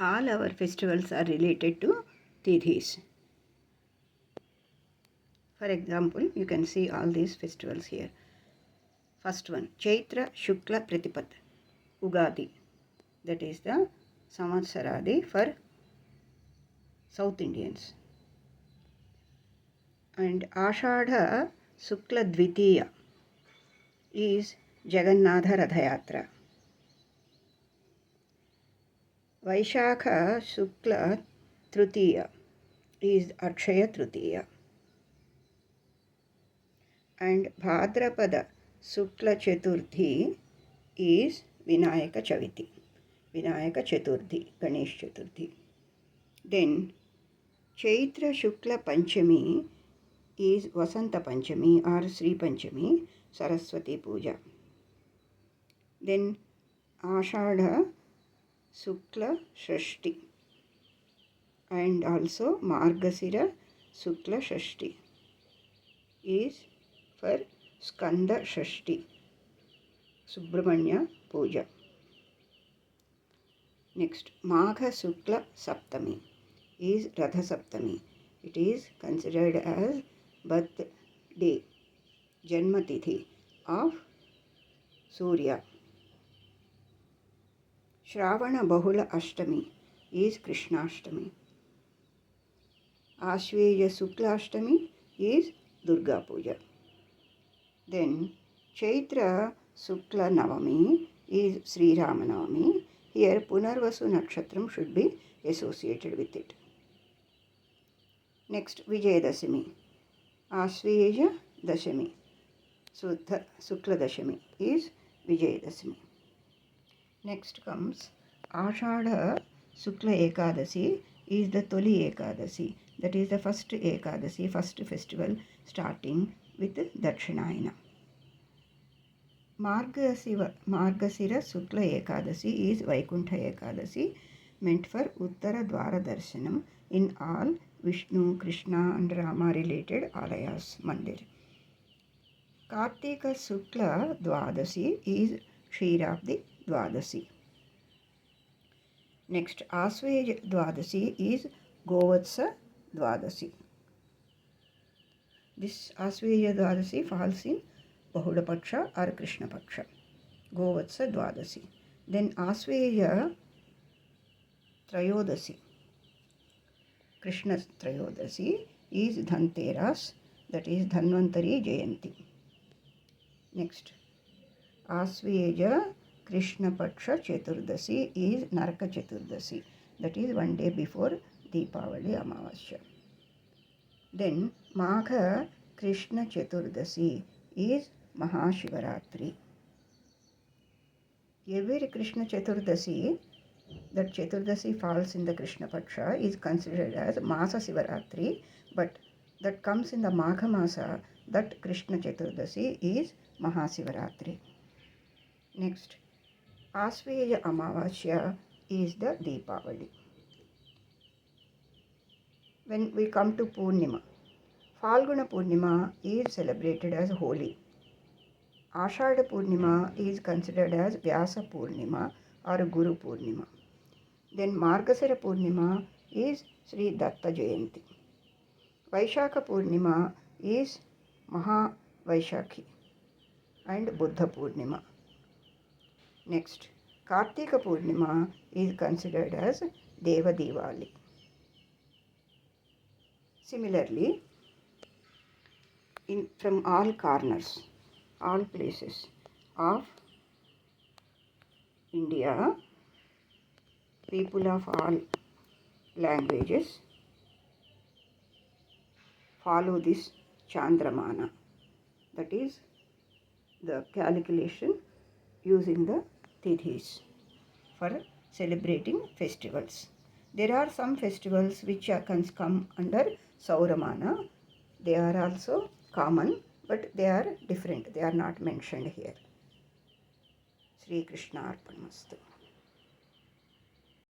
All our festivals are related to Tithis. For example, you can see all these festivals here. First one, Chaitra Shukla Pratipat, Ugadi. That is the Samvatsaradi for South Indians. And Ashadha Shukla Dvitiya is Jagannatha Rathayatra. Vaishakha Shukla Tritiya is Akshaya Tritiya. And Bhadrapada Shukla Chaturthi is Vinayaka Chaviti. Vinayaka Chaturthi, Ganesh Chaturthi. Then Chaitra Shukla Panchami is Vasanta Panchami or Sri Panchami, Saraswati Puja. Then Ashadha Shukla Shashti and also Margasira Shukla Shashti is for Skanda Shashti, Subramanya Puja. Next, Magha Shukla Saptami is Radha Saptami. It is considered as birthday, Janmatithi of Surya. Shravana Bahula Ashtami is Krishnashtami. Ashveya Shukla Ashtami is Durga Puja. Then Chaitra Shukla Navami is Sri Ramanavami. Here Punarvasu Nakshatram should be associated with it. Next, Vijayadashami, Ashveya Dashami, Shukla Dashami is Vijayadashami. Next comes Ashadha Shukla Ekadasi is the Toli Ekadasi. That is the first Ekadasi, first festival starting with Dakshinayana. Margasira Shukla Ekadasi is Vaikuntha Ekadasi, meant for Uttara Dwara Darshanam in all Vishnu, Krishna and Rama related alayas, mandir. Kartika Shukla Dwadasi is Kshirabdi Dwadasi. Next, Aswej Dwadasi is Govatsa Dwadasi. This Aswej Dwadasi falls in Bahula Paksha or Krishna Paksha. Govatsa Dwadasi. Then Aswej Trayodasi, Krishna Trayodasi is Dhanteras, that is Dhanvantari Jayanti. Next, Asveja Krishna Paksha Chaturdasi is Naraka Chaturdasi, that is one day before Deepavali Amavasya. Then Magha Krishna Chaturdasi is Mahashivaratri. Every Krishna Chaturdasi, that Chaturdasi falls in the Krishna Paksha, is considered as Masa Sivaratri, but that comes in the Magha Masa, that Krishna Chaturdasi is Mahasivaratri. Next, Asveya Amavasya is the Deepavali. When we come to Purnima, Falguna Purnima is celebrated as Holi. Ashadha Purnima is considered as Vyasa Purnima or Guru Purnima. Then Margasira Purnima is Sri Datta Jayanti. Vaishakha Purnima is Maha Vaishakhi and Buddha Purnima. Next, Kartika Purnima is considered as Deva Diwali. Similarly, from all corners, all places of India, people of all languages follow this Chandramana, that is the calculation using the Tithis for celebrating festivals. There are some festivals which can come under Sauramana. They are also common, but they are different. They are not mentioned here. Sri Krishna Arpanamastu.